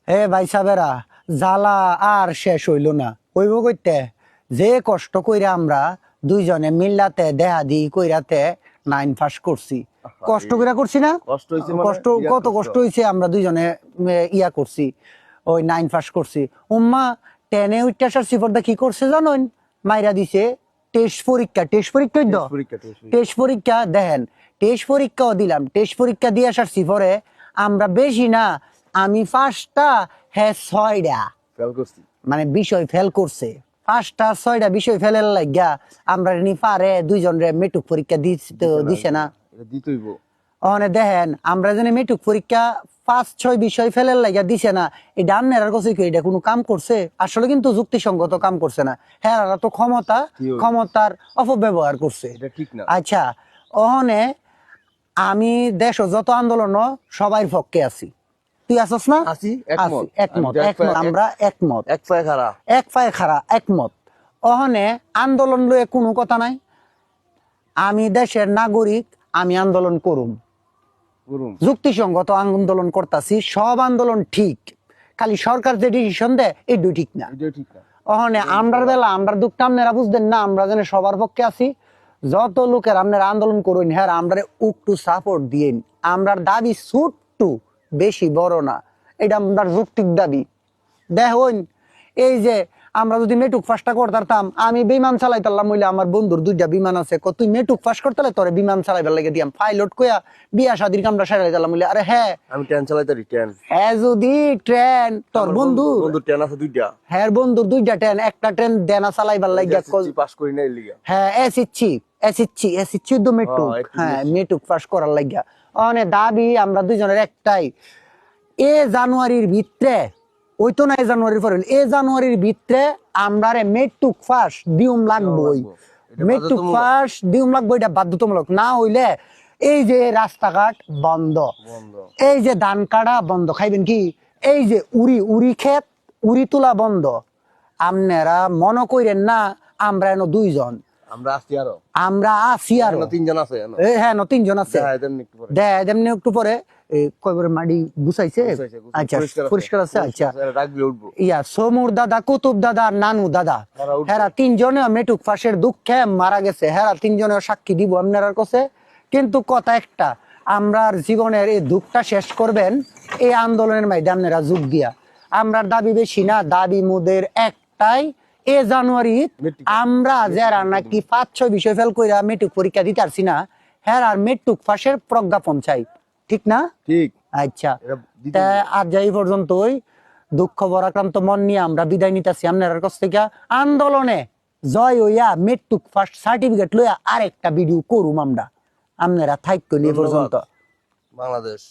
হে ভাই সাবেরা, জ্বালা আর শেষ হইল না। হইব কইতে যে কষ্ট কইরা আমরা দুইজনে মিল্লাতে দেহা দি কইরাতে 9 পাস করছি। কষ্ট কইরা করছি না? কষ্ট হইছে মানে কষ্ট বিরাট কত কষ্ট হইছে, আমরা দুইজনে ইয়া করছি, ওই 9 পাস করছি। উম্মা 10-এ উইটা সারছি পর্দা কি করছে জানেন? মাইরা দিছে টেস্ট পরীক্ষা। টেস্ট পরীক্ষা দাও, টেস্ট পরীক্ষা দেখেন। টেস্ট পরীক্ষাও দিলাম, টেস্ট পরীক্ষা দিয়ে আসারছি পরে আমরা বেশি না, আমি 5টা, হ্যাঁ 6টা ফেল করছি। মানে বিষয় ফেল করছে। 5টা 6টা বিষয় ফেলের লাগিয়া আমরা নি পারে দুইজন রে মেট্রিক পরীক্ষা দিছে না। এটা দিতেইব। ওখানে দেখেন আমরা জানি মেট্রিক পরীক্ষা 5-6 বিষয় ফেলের লাগিয়া দিছে না। এই ডান্নের কাছে কি এটা কোনো কাম করছে? আসলে কিন্তু যুক্তিসঙ্গত কাম করছে না। হ্যাঁ এরা তো ক্ষমতার অপব্যবহার করছে। এটা ঠিক না। আচ্ছা, ওখানে আমি দেশ যত আন্দোলন সবাই পক্ষে আছি। তুই আসস না? আছি, একমত। একমত, একমত, আমরা একমত, এক পায়ে খাড়া। এক পায়ে খাড়া, একমত। ওখানে আন্দোলন লয়ে কোনো কথা নাই। আমি দেশের নাগরিক, আমি আন্দোলন করুম, যুক্তিসঙ্গত আন্দোলন করতেছি। সব আন্দোলন ঠিক, খালি সরকার যে ডিসিশন দেয় এটু ঠিক না। ওখানে আমরার বেলা আমরা দুঃখটা আপনারা বুঝতেন না, আমরা যেন সবার পক্ষে আছি। যত লোকের আপনারা আন্দোলন করুন, হ্যাঁ আমরা একটু সাপোর্ট দিন। আমরার দাবি ছোট্টু, বেশি বড় না, এটা আমরা যৌক্তিক দাবি। দেখুন, এই যে আমরা যদি মেটুক ফাঁসটা করতাম, আমি বিমান চালাইতাম হইলে আমার বন্ধুর 2টা বিমান আছে, তুই মেটুক ফাঁস করতে তোরে বিমান চালাইবার লাগে দিয়াম পাইলট কইয়া বিয়া শাদির কামটা সারাইতাম হইলে। আরে হ্যাঁ আমি ট্রেন চালাইতারি, ট্রেন। হ্যাঁ যদি ট্রেন তোর বন্ধু ট্রেন আছে 2টা। হ্যাঁ বন্ধুর 2টা ট্রেন, একটা ট্রেন দেনা চালাইবার লাগিয়া পাস করি না এর লিগা। হ্যাঁ এসিচ্ছি তো মেটুক, হ্যাঁ মেটুক ফাঁস করার লাগিয়া। অনেক দাবি আমরা দুইজনের একটাই, জানুয়ারির ভিতরে ওই তো না, জানুয়ারির পরে জানুয়ারির ভিতরে আমরা মেট্রিক ফাঁস দিউম লাগবই। মেট্রিক ফাঁস দিউম লাগবো, এটা বাধ্যতামূলক। না হইলে এই যে রাস্তাঘাট বন্ধ, এই যে ধান কাটা বন্ধ, খাইবেন কি, এই যে উড়ি ক্ষেত উড়ি তোলা বন্ধ। আপনারা মনে করেন না আমরা এনো দুইজন, আমরা আছি আরো 3জন আছে। হ্যাঁ 3জন আছে। দেয় একটু পরে কয়বার মাটি গুছাইছে। আচ্ছা পরিষ্কার আছে। আচ্ছা ইয়া সমুর দাদা, কুতুব দাদা, নানু দাদা, হেরা 3জনে মেটুক ফাঁসের দুঃখে মারা গেছে। হেরা 3জনের সাক্ষী দিব আপনার কাছে। কিন্তু কথা একটা, আমরার জীবনের এই দুঃখটা শেষ করবেন এই আন্দোলনের মাধ্যমে আপনারা যোগ দিয়া। আমরার দাবি বেশি না, দাবি মোদের একটাই, জানুয়ারি আমরা যারা নাকি 5-6 বিষয় ফেল কইরা মেট্রিক পরীক্ষা দিতে পারছি না, হ্যাঁ আর মেট্রিক ফাঁসের প্রজ্ঞাপন চাই। ঠিক না? ঠিক। আচ্ছা, আজ যাই পর্যন্তই। দুঃখ বরাক্রান্ত মন নিয়ে আমরা বিদায় নিতেছি আপনার কাছ থেকে। আন্দোলনে জয় হইয়া মেট্রিক ফার্স্ট সার্টিফিকেট লইয়া আরেকটা ভিডিও করুম আমরা। আপনারা থাইক নিয়ে পর্যন্ত। বাংলাদেশ।